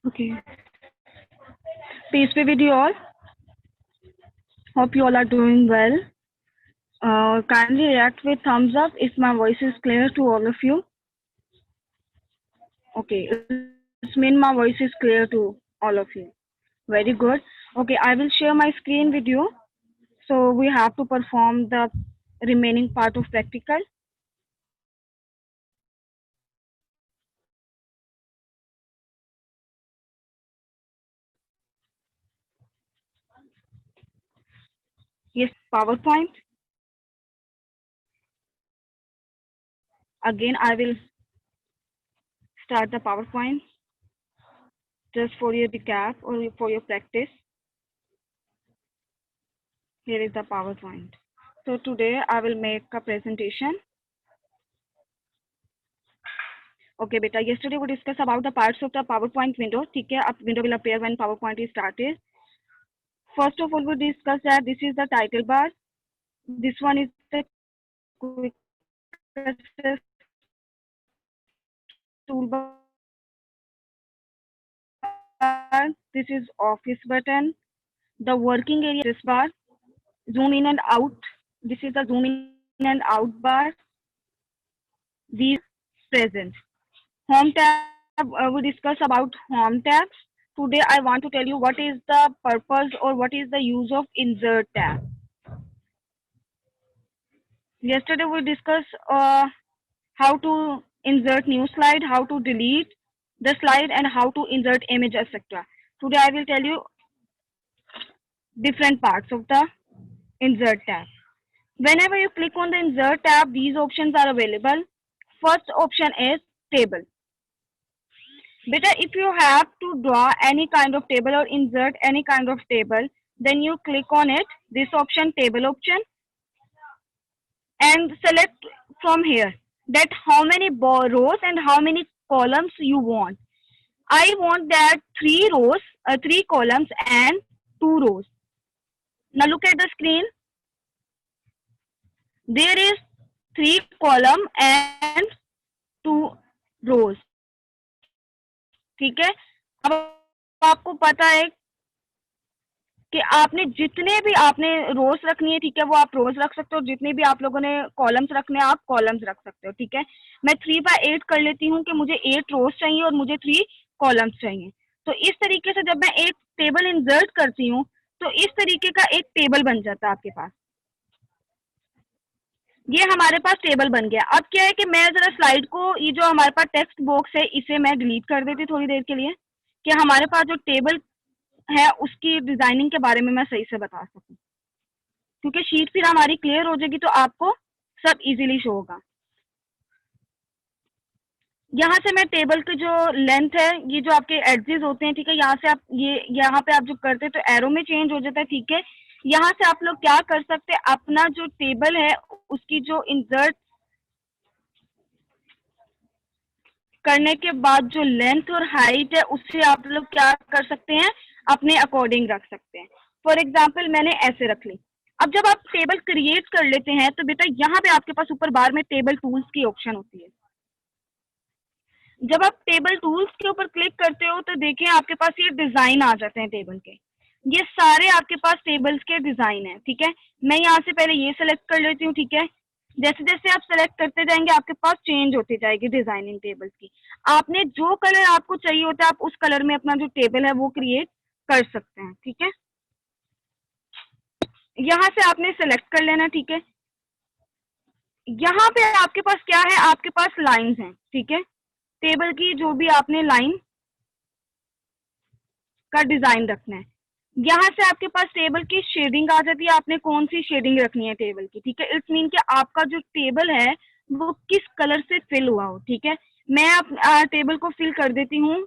Okay. Peace be with you all. Hope you all are doing well. Kindly react with thumbs up if my voice is clear to all of you. Okay, it's mean my voice is clear to all of you. Very good. Okay, I will share my screen with you. So we have to perform the remaining part of practical. Yes, PowerPoint. Again, I will start the PowerPoint just for your recap or for your practice. Here is the PowerPoint. So today I will make a presentation. Okay, beta. Yesterday we discussed about the parts of the PowerPoint window. ठीक है, अब window will appear when PowerPoint is started. First of all, we discussed that this is the title bar. This one is the quick access toolbar. This is office button. The working area this bar. Zoom in and out. This is the zoom in and out bar. These present. Home tab. We discussed about home tabs. Today I want to tell you what is the purpose or what is the use of insert tab. Yesterday we discussed how to insert new slide, how to delete the slide, and how to insert image, etc. Today I will tell you different parts of the insert tab. Whenever you click on the insert tab, these options are available. First option is table. Beta, if you have to draw any kind of table or insert any kind of table, then you click on it, this option, table option, and select from here that how many rows and how many columns you want. I want that 3 rows, 3 columns and 2 rows. Now look at the screen. There is 3 columns and 2 rows. ठीक है, अब आपको पता है कि आपने जितने भी आपने रोज रखनी है, ठीक है, वो आप रोज रख सकते हो. जितने भी आप लोगों ने कॉलम्स रखने हैं, आप कॉलम्स रख सकते हो. ठीक है, मैं 3/8 कर लेती हूँ कि मुझे 8 रोज चाहिए और मुझे 3 कॉलम्स चाहिए. तो इस तरीके से जब मैं एक टेबल इंसर्ट करती हूँ तो इस तरीके का एक टेबल बन जाता है आपके पास. ये हमारे पास टेबल बन गया. अब क्या है कि मैं जरा स्लाइड को, ये जो हमारे पास टेक्स्ट बॉक्स है, इसे मैं डिलीट कर देती थोड़ी देर के लिए कि हमारे पास जो टेबल है उसकी डिजाइनिंग के बारे में मैं सही से बता सकूं, क्योंकि शीट फिर हमारी क्लियर हो जाएगी तो आपको सब इजीली शो होगा. यहाँ से मैं टेबल की जो लेंथ है, ये जो आपके एडजेस होते हैं, ठीक है, यहाँ से आप ये यहाँ पे आप जो करते हैं तो एरो में चेंज हो जाता है. ठीक है, यहाँ से आप लोग क्या कर सकते हैं, अपना जो टेबल है उसकी जो इंसर्ट करने के बाद जो लेंथ और हाइट है उससे आप लोग क्या कर सकते हैं, अपने अकॉर्डिंग रख सकते हैं. फॉर एग्जाम्पल मैंने ऐसे रख ली. अब जब आप टेबल क्रिएट कर लेते हैं तो बेटा यहाँ पे आपके पास ऊपर बार में टेबल टूल्स की ऑप्शन होती है. जब आप टेबल टूल्स के ऊपर क्लिक करते हो तो देखिए आपके पास ये डिजाइन आ जाते हैं टेबल के. ये सारे आपके पास टेबल्स के डिजाइन है. ठीक है, मैं यहाँ से पहले ये सेलेक्ट कर लेती हूँ. ठीक है, जैसे जैसे आप सेलेक्ट करते जाएंगे आपके पास चेंज होती जाएगी डिजाइनिंग टेबल्स की. आपने जो कलर आपको चाहिए होता है आप उस कलर में अपना जो टेबल है वो क्रिएट कर सकते हैं. ठीक है, यहाँ से आपने सेलेक्ट कर लेना. ठीक है, यहाँ पे आपके पास क्या है, आपके पास लाइंस हैं. ठीक है, टेबल की जो भी आपने लाइन का डिजाइन रखना है. यहाँ से आपके पास टेबल की शेडिंग आ जाती है, आपने कौन सी शेडिंग रखनी है टेबल की. ठीक है, इट्स मीन कि आपका जो टेबल है वो किस कलर से फिल हुआ हो. ठीक है, मैं आप टेबल को फिल कर देती हूँ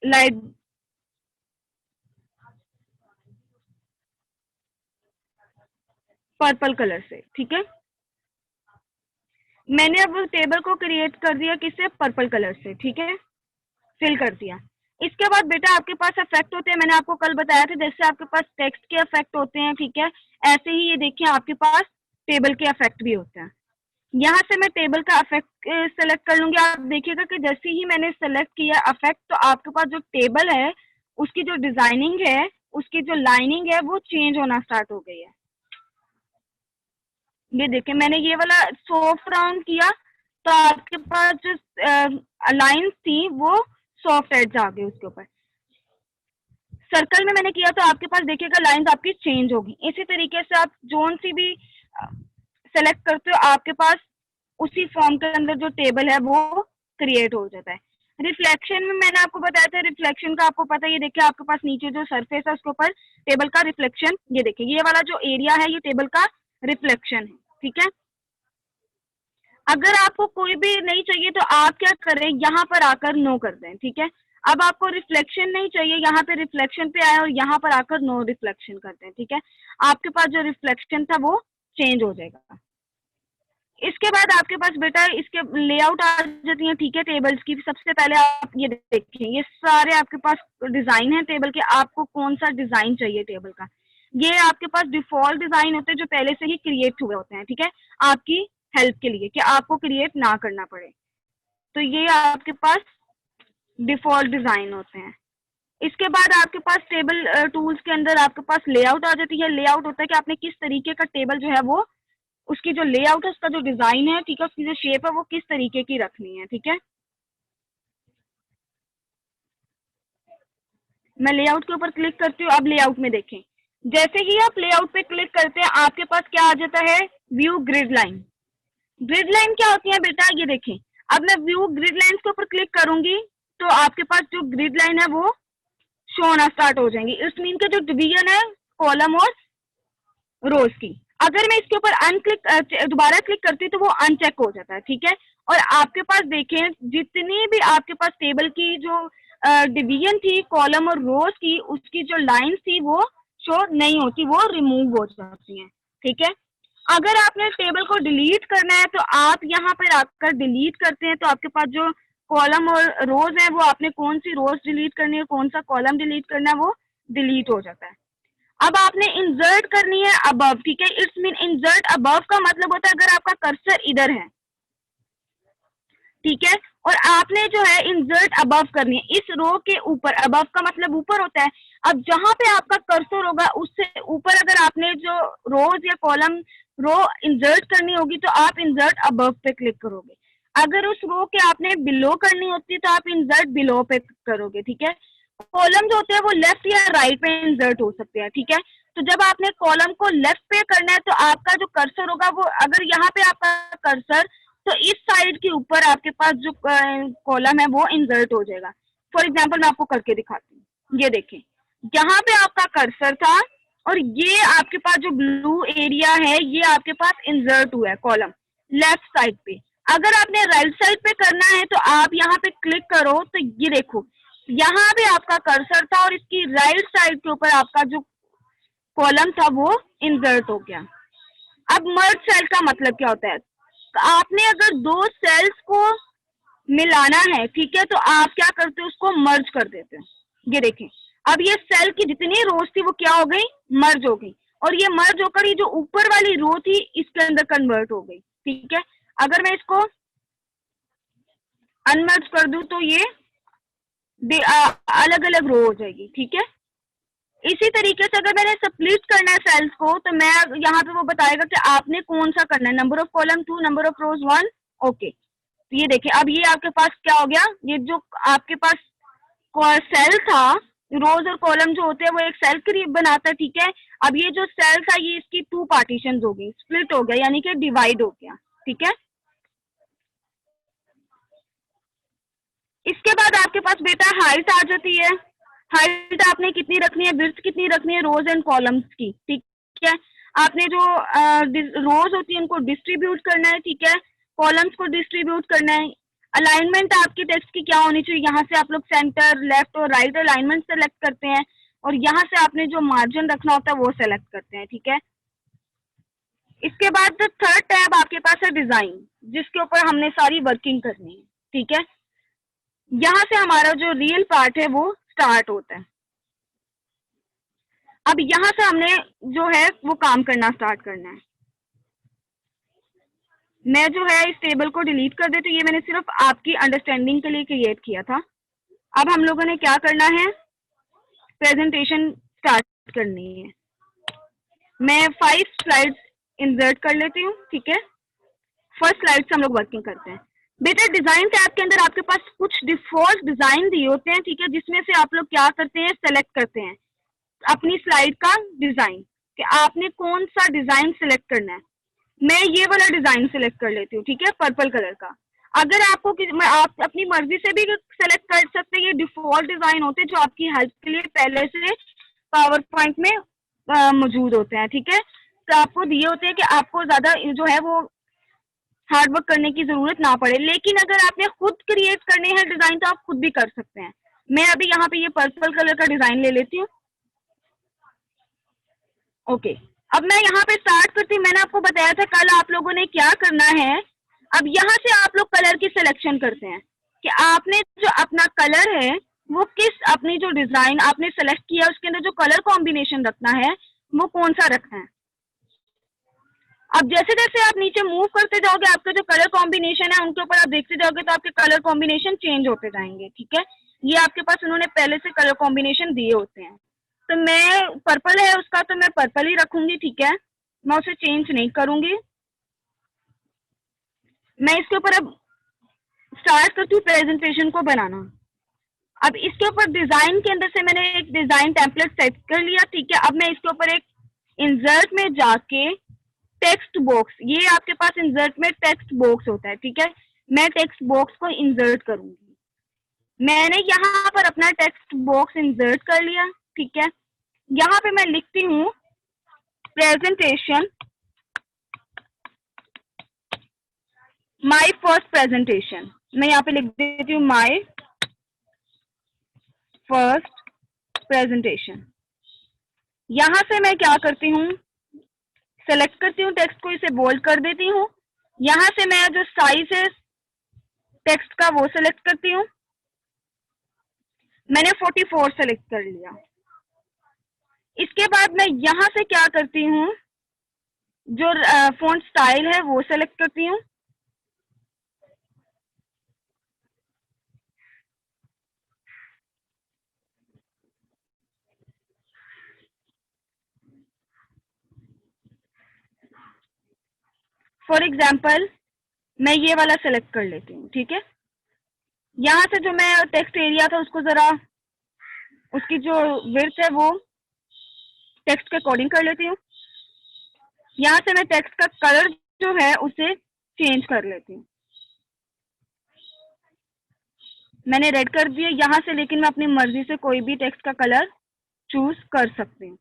लाइट पर्पल कलर से. ठीक है, मैंने अब टेबल को क्रिएट कर दिया किससे, पर्पल कलर से. ठीक है, फिल कर दिया. इसके बाद बेटा आपके पास इफेक्ट होते हैं. मैंने आपको कल बताया था जैसे आपके पास टेक्स्ट के इफेक्ट होते हैं. ठीक है, ऐसे ही ये देखिए आपके पास टेबल के इफेक्ट भी होते हैं. यहाँ से मैं टेबल का अफेक्ट सेलेक्ट कर लूंगी। आप देखिएगा कि जैसे ही मैंने सेलेक्ट किया अफेक्ट, तो आपके पास जो टेबल है उसकी जो डिजाइनिंग है, उसकी जो लाइनिंग है वो चेंज होना स्टार्ट हो गई है। ये देखिए मैंने ये वाला सॉफ्ट राउंड किया तो आपके पास जो लाइन्स थी वो सॉफ्ट एड्स आ गए उसके ऊपर। सर्कल में मैंने किया तो आपके पास देखिएगा लाइंस आपकी चेंज होगी। इसी तरीके से आप जोन सी भी सेलेक्ट करते हो आपके पास उसी फॉर्म के अंदर जो टेबल है वो क्रिएट हो जाता है। रिफ्लेक्शन में मैंने आपको बताया था, रिफ्लेक्शन का आपको पता है, ये देखिए आपके पास नीचे जो सरफेस है उसके ऊपर टेबल का रिफ्लेक्शन, ये देखिए ये वाला जो एरिया है ये टेबल का रिफ्लेक्शन है, ठीक है। अगर आपको कोई भी नहीं चाहिए तो आप क्या करें, यहाँ पर आकर नो कर दें, ठीक है। अब आपको रिफ्लेक्शन नहीं चाहिए, यहाँ पे रिफ्लेक्शन पे आए और यहाँ पर आकर नो रिफ्लेक्शन करते हैं, ठीक है। आपके पास जो रिफ्लेक्शन था वो चेंज हो जाएगा। इसके बाद आपके पास बेटा इसके लेआउट आ जाती है, ठीक है, टेबल्स की। सबसे पहले आप ये देखें, ये सारे आपके पास डिजाइन है टेबल के, आपको कौन सा डिजाइन चाहिए टेबल का। ये आपके पास डिफॉल्ट डिजाइन होते हैं जो पहले से ही क्रिएट हुए होते हैं, ठीक है, आपकी हेल्प के लिए कि आपको क्रिएट ना करना पड़े। तो ये आपके पास डिफॉल्ट डिजाइन होते हैं। इसके बाद आपके पास टेबल टूल्स के अंदर आपके पास लेआउट आ जाती है। लेआउट होता है कि आपने किस तरीके का टेबल जो है वो, उसकी जो लेआउट है, उसका जो डिजाइन है, ठीक है, उसकी जो शेप है वो किस तरीके की रखनी है, ठीक है। मैं लेआउट के ऊपर क्लिक करती हूँ। अब लेआउट में देखें, जैसे ही आप लेआउट पे क्लिक करते हैं आपके पास क्या आ जाता है, view grid line. Grid line क्या होती है बेटा, ये देखें। अब मैं व्यू ग्रिड लाइन के ऊपर क्लिक करूंगी तो आपके पास जो ग्रिड लाइन है वो शो होना स्टार्ट हो जाएंगी। इट्स मीन के जो डिवीजन है कॉलम और रोज की, अगर मैं इसके ऊपर अनक्लिक दोबारा क्लिक करती हूँ तो वो अनचेक हो जाता है, ठीक है। और आपके पास देखें जितनी भी आपके पास टेबल की जो डिवीजन थी कॉलम और रोज की, उसकी जो लाइंस थी वो शो नहीं होती, वो रिमूव हो जाती हैं, ठीक है। अगर आपने टेबल को डिलीट करना है तो आप यहाँ पर आकर डिलीट करते हैं तो आपके पास जो कॉलम और रोज है वो आपने कौन सी रोज डिलीट करनी है, कौन सा कॉलम डिलीट करना है, वो डिलीट हो जाता है। अब आपने इंसर्ट करनी है अबव, ठीक है। इट्स मीन इंसर्ट अबव का मतलब होता है अगर आपका कर्सर इधर है, ठीक है, और आपने जो है इंसर्ट अबव करनी है इस रो के ऊपर। अबव का मतलब ऊपर होता है। अब जहां पे आपका कर्सर होगा उससे ऊपर अगर आपने जो रोज या कॉलम रो इंसर्ट करनी होगी तो आप इंसर्ट अबव पे क्लिक करोगे। अगर उस रो के आपने बिलो करनी होती है तो आप इंसर्ट बिलो पे करोगे, ठीक है। कॉलम जो होते हैं वो लेफ्ट या राइट पे इंसर्ट हो सकते हैं, ठीक है। तो जब आपने कॉलम को लेफ्ट पे करना है तो आपका जो कर्सर होगा वो, अगर यहाँ पे आपका कर्सर, तो इस साइड के ऊपर आपके पास जो कॉलम है वो इंसर्ट हो जाएगा। फॉर एग्जाम्पल मैं आपको करके दिखाती हूँ। ये देखें, यहाँ पे आपका कर्सर था और ये आपके पास जो ब्लू एरिया है ये आपके पास इंसर्ट हुआ है कॉलम लेफ्ट साइड पे। अगर आपने राइट साइड पे करना है तो आप यहाँ पे क्लिक करो तो ये देखो यहाँ पे आपका कर्सर था और इसकी राइट साइड के ऊपर आपका जो कॉलम था वो इंसर्ट हो गया। अब मर्ज सेल का मतलब क्या होता है, तो आपने अगर दो सेल्स को मिलाना है, ठीक है, तो आप क्या करते हो, उसको मर्ज कर देते हो। ये देखें, अब ये सेल की जितनी रोज थी वो क्या हो गई, मर्ज हो गई, और ये मर्ज होकर ये जो ऊपर वाली रो थी इसके अंदर कन्वर्ट हो गई, ठीक है। अगर मैं इसको अनमर्ज कर दूं तो ये अलग अलग रो हो जाएगी, ठीक है। इसी तरीके से अगर मैंने स्प्लिट करना है सेल्स को तो मैं यहाँ पे वो बताएगा कि आपने कौन सा करना है, number of column 2, number of rose 1, okay. तो ये देखिए अब ये आपके पास क्या हो गया, ये जो आपके पास सेल था, रोज और कॉलम जो होते हैं वो एक सेल करीब बनाता है, ठीक है। अब ये जो सेल था ये इसकी 2 पार्टीशन हो गई, स्प्लिट हो गया, यानी कि डिवाइड हो गया, ठीक है। इसके बाद आपके पास बेटा हाइट आ जाती है। हाइट आपने कितनी रखनी है, विड्थ कितनी रखनी है रोज एंड कॉलम्स की, ठीक है। आपने जो रोज होती है उनको डिस्ट्रीब्यूट करना है, ठीक है, कॉलम्स को डिस्ट्रीब्यूट करना है। अलाइनमेंट आपकी टेक्स्ट की क्या होनी चाहिए, यहाँ से आप लोग सेंटर, लेफ्ट और राइट अलाइनमेंट सेलेक्ट करते हैं और यहाँ से आपने जो मार्जिन रखना होता है वो सेलेक्ट करते हैं, ठीक है। इसके बाद थर्ड टैब आपके पास है डिजाइन, जिसके ऊपर हमने सारी वर्किंग करनी है, ठीक है। यहाँ से हमारा जो रियल पार्ट है वो स्टार्ट होता है। अब यहाँ से हमने जो है वो काम करना स्टार्ट करना है। मैं जो है इस टेबल को डिलीट कर देती हूँ, ये मैंने सिर्फ आपकी अंडरस्टैंडिंग के लिए क्रिएट किया था। अब हम लोगों ने क्या करना है, प्रेजेंटेशन स्टार्ट करनी है। मैं 5 स्लाइड्स इंसर्ट कर लेती हूँ, ठीक है। फर्स्ट स्लाइड से हम लोग वर्किंग करते हैं। बेटा डिजाइन टैब के अंदर आपके पास कुछ डिफॉल्ट डिजाइन दिए होते हैं, ठीक है, जिसमें से आप लोग क्या करते हैं, सेलेक्ट करते हैं अपनी स्लाइड का डिजाइन कि आपने कौन सा डिजाइन सेलेक्ट करना है। मैं ये वाला डिजाइन सेलेक्ट कर लेती हूँ, ठीक है, पर्पल कलर का। अगर आपको आप अपनी मर्जी से भी सेलेक्ट कर सकते हैं, ये डिफॉल्ट डिजाइन होते हैं जो आपकी हेल्प के लिए पहले से पावर पॉइंट में मौजूद होते हैं, ठीक है। तो आपको दिए होते हैं कि आपको ज्यादा जो है वो हार्ड वर्क करने की जरूरत ना पड़े। लेकिन अगर आपने खुद क्रिएट करने हैं डिजाइन तो आप खुद भी कर सकते हैं। मैं अभी यहाँ पे ये पर्पल कलर का डिजाइन ले लेती हूँ। ओके, अब मैं यहाँ पे स्टार्ट करती हूँ। मैंने आपको बताया था कल आप लोगों ने क्या करना है। अब यहाँ से आप लोग कलर की सिलेक्शन करते हैं कि आपने जो अपना कलर है वो किस, अपनी जो डिजाइन आपने सेलेक्ट किया उसके अंदर जो कलर कॉम्बिनेशन रखना है वो कौन सा रखना है। अब जैसे जैसे आप नीचे मूव करते जाओगे आपके जो कलर कॉम्बिनेशन है उनके ऊपर आप देखते जाओगे तो आपके कलर कॉम्बिनेशन चेंज होते जाएंगे, ठीक है। ये आपके पास उन्होंने पहले से कलर कॉम्बिनेशन दिए होते हैं। तो मैं पर्पल है उसका तो मैं पर्पल ही रखूंगी, ठीक है, मैं उसे चेंज नहीं करूंगी। मैं इसके ऊपर अब स्टार्ट करती हूँ प्रेजेंटेशन को बनाना। अब इसके ऊपर डिजाइन के अंदर से मैंने एक डिजाइन टेम्पलेट सेट कर लिया, ठीक है। अब मैं इसके ऊपर एक इंसर्ट में जाके टेक्स्ट बॉक्स, ये आपके पास इंसर्ट में टेक्स्ट बॉक्स होता है, ठीक है, मैं टेक्स्ट बॉक्स को इंसर्ट करूंगी। मैंने यहाँ पर अपना टेक्स्ट बॉक्स इंसर्ट कर लिया, ठीक है। यहाँ पे मैं लिखती हूँ प्रेजेंटेशन, माई फर्स्ट प्रेजेंटेशन। मैं यहाँ पे लिख देती हूँ माई फर्स्ट प्रेजेंटेशन। यहाँ से मैं क्या करती हूँ, सेलेक्ट करती हूँ टेक्स्ट को, इसे बोल्ड कर देती हूँ। यहाँ से मैं जो साइज है टेक्स्ट का वो सेलेक्ट करती हूँ। मैंने 44 सेलेक्ट कर लिया। इसके बाद मैं यहाँ से क्या करती हूँ, जो फॉन्ट स्टाइल है वो सेलेक्ट करती हूँ। फॉर एग्जाम्पल मैं ये वाला सेलेक्ट कर लेती हूँ, ठीक है। यहाँ से जो मैं टेक्स्ट एरिया था उसको जरा, उसकी जो विड्थ है वो टेक्स्ट के अकॉर्डिंग कर लेती हूँ। यहाँ से मैं टेक्स्ट का कलर जो है उसे चेंज कर लेती हूँ। मैंने रेड कर दिया यहाँ से, लेकिन मैं अपनी मर्जी से कोई भी टेक्स्ट का कलर चूज कर सकती हूँ।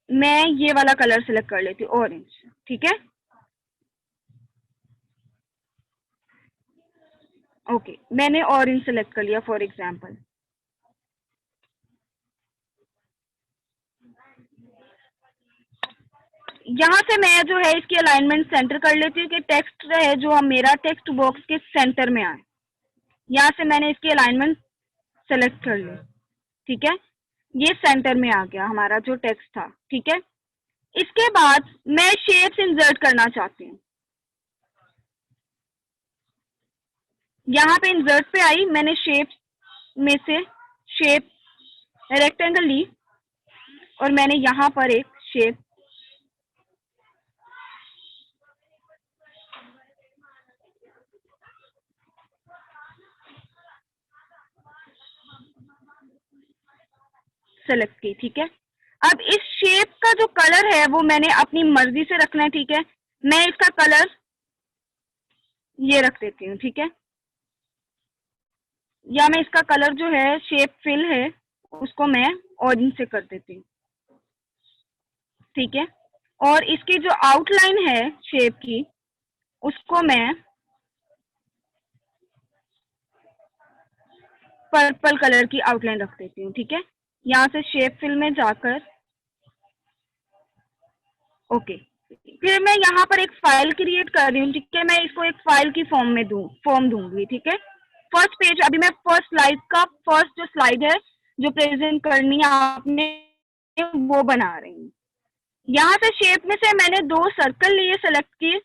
मैं ये वाला कलर सेलेक्ट कर लेती हूँ, ऑरेंज, ठीक है। ओके, मैंने ऑरेंज सेलेक्ट कर लिया फॉर एग्जाम्पल। यहाँ से मैं जो है इसकी अलाइनमेंट सेंटर कर लेती हूँ कि टेक्स्ट है जो मेरा टेक्स्ट बॉक्स के सेंटर में आए। यहाँ से मैंने इसकी अलाइनमेंट सेलेक्ट कर ली, ठीक है, ये सेंटर में आ गया हमारा जो टेक्स्ट था, ठीक है। इसके बाद मैं शेप्स इंसर्ट करना चाहती हूँ। यहाँ पे इंसर्ट पे आई, मैंने शेप में से शेप रेक्टेंगल ली और मैंने यहाँ पर एक शेप सेलेक्ट की, ठीक है। अब इस शेप का जो कलर है वो मैंने अपनी मर्जी से रखना है, ठीक है। मैं इसका कलर ये रख देती हूँ, ठीक है, या मैं इसका कलर जो है शेप फिल है उसको मैं ऑरेंज से कर देती हूँ, ठीक है। और इसकी जो आउटलाइन है शेप की उसको मैं पर्पल कलर की आउटलाइन रख देती हूँ, ठीक है। यहाँ से शेप फिल में जाकर ओके, फिर मैं यहाँ पर एक फाइल क्रिएट कर रही हूँ, ठीक है। मैं इसको एक फाइल की फॉर्म में फॉर्म दूंगी, ठीक है। फर्स्ट पेज, अभी मैं फर्स्ट स्लाइड का फर्स्ट जो स्लाइड है जो प्रेजेंट करनी है आपने वो बना रही हूँ। यहाँ से शेप में से मैंने 2 सर्कल लिए सेलेक्ट किए।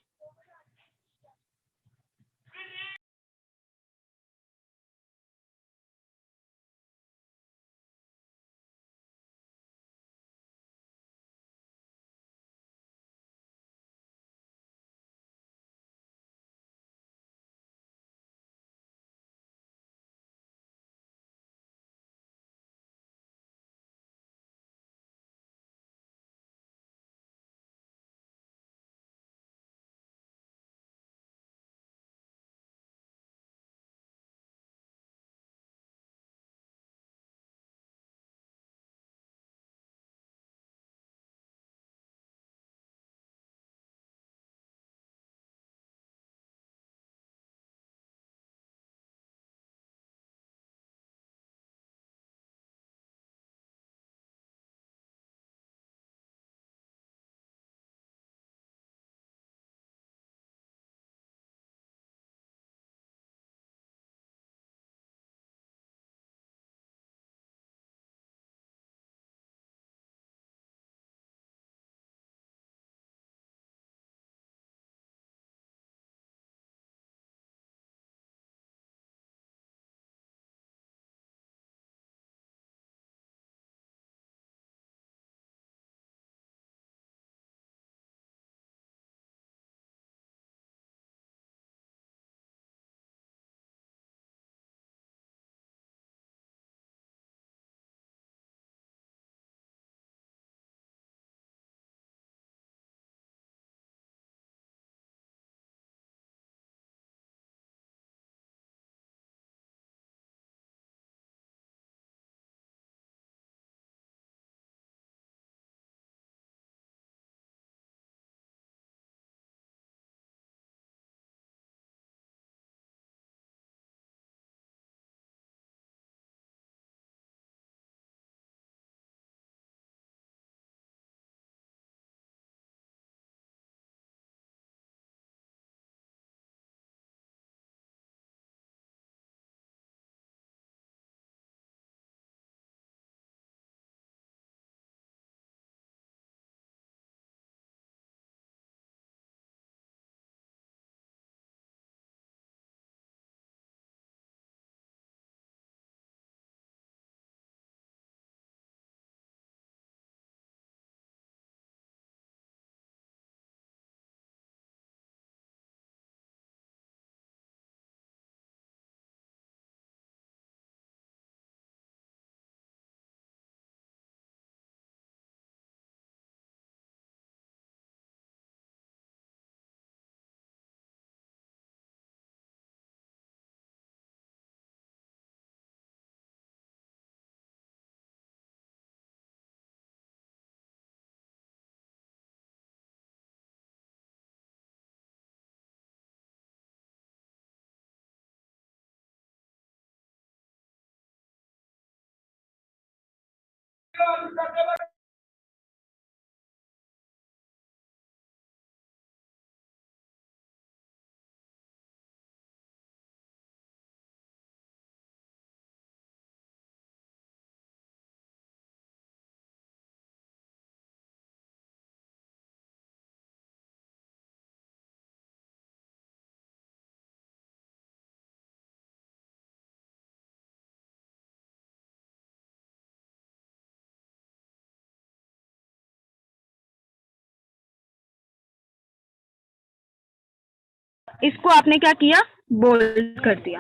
इसको आपने क्या किया, बोल्ड कर दिया।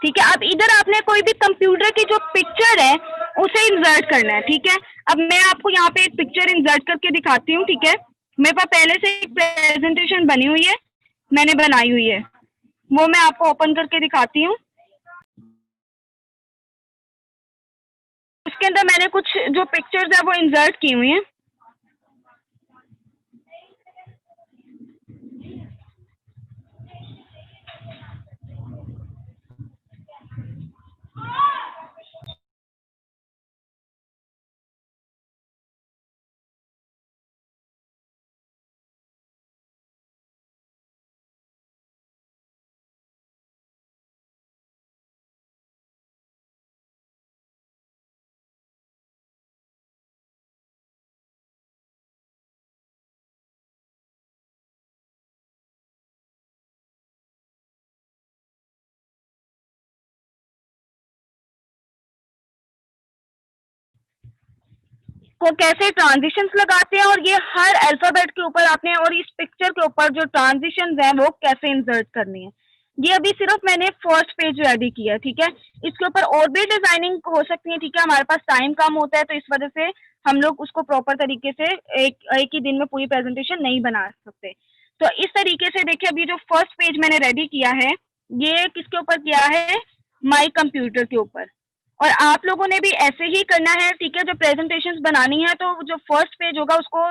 ठीक है, अब इधर आपने कोई भी कंप्यूटर की जो पिक्चर है उसे इंसर्ट करना है। ठीक है, अब मैं आपको यहाँ पे एक पिक्चर इंसर्ट करके दिखाती हूँ। ठीक है, मेरे पास पहले से एक प्रेजेंटेशन बनी हुई है, मैंने बनाई हुई है, वो मैं आपको ओपन करके दिखाती हूँ। उसके अंदर मैंने कुछ जो पिक्चर्स है वो इंसर्ट की हुई हैं। को कैसे ट्रांजिशंस लगाते हैं, और ये हर अल्फाबेट के ऊपर आपने, और इस पिक्चर के ऊपर जो ट्रांजिशंस हैं वो कैसे इंसर्ट करनी है। ये अभी सिर्फ मैंने फर्स्ट पेज रेडी किया, ठीक है। इसके ऊपर और भी डिजाइनिंग हो सकती है, ठीक है। हमारे पास टाइम कम होता है तो इस वजह से हम लोग उसको प्रॉपर तरीके से एक ही दिन में पूरी प्रेजेंटेशन नहीं बना सकते। तो इस तरीके से देखिए, अभी जो फर्स्ट पेज मैंने रेडी किया है, ये किसके ऊपर किया है, माई कंप्यूटर के ऊपर। और आप लोगों ने भी ऐसे ही करना है, ठीक है। जो प्रेजेंटेशंस बनानी है तो जो फर्स्ट पेज होगा उसको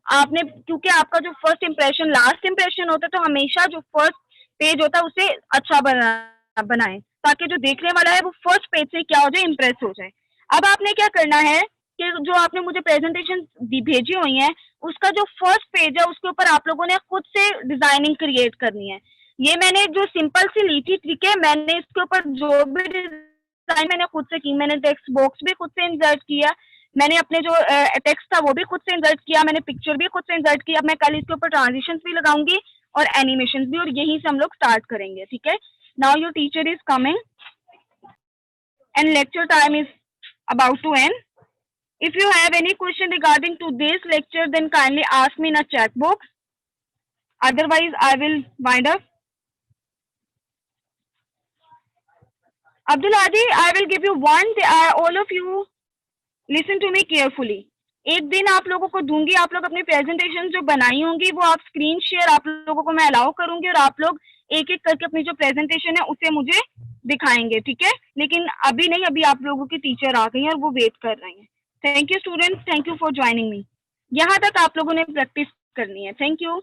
आपने, क्योंकि आपका जो फर्स्ट इंप्रेशन लास्ट इंप्रेशन होता है, तो हमेशा जो फर्स्ट पेज होता है उसे अच्छा बनाएं, ताकि जो देखने वाला है वो फर्स्ट पेज से क्या हो जाए, इम्प्रेस हो जाए। अब आपने क्या करना है कि जो आपने मुझे प्रेजेंटेशन भेजी हुई है, उसका जो फर्स्ट पेज है उसके ऊपर आप लोगों ने खुद से डिजाइनिंग क्रिएट करनी है। ये मैंने जो सिंपल सी ली थी, ठीक है, मैंने इसके ऊपर जो भी डिजाइन मैंने खुद से की, मैंने टेक्स्ट बॉक्स भी खुद से इंसर्ट किया, मैंने अपने जो टेक्स्ट था वो भी खुद से इंसर्ट किया, मैंने पिक्चर भी खुद से इंसर्ट किया। अब मैं कल इसके ऊपर ट्रांजिशंस भी लगाऊंगी और एनिमेशन भी, और यहीं से हम लोग स्टार्ट करेंगे, ठीक है। Now your teacher is coming and lecture time is about to end. If you have any question regarding to this lecture, then kindly ask me in a chat box. Otherwise, I will wind up. Abdul Adi, I will give you one. All of you listen to me carefully. एक दिन आप लोगों को दूंगी, आप लोग अपनी presentation जो बनाई होंगी वो आप स्क्रीन शेयर आप लोगों को मैं अलाउ करूंगी, और आप लोग एक एक करके अपनी जो प्रेजेंटेशन है उसे मुझे दिखाएंगे, ठीक है। लेकिन अभी नहीं, अभी आप लोगों की टीचर आ गई हैं और वो वेट कर रही हैं। Thank you students, thank you for joining me. यहाँ तक आप लोगों ने प्रैक्टिस करनी है। Thank you.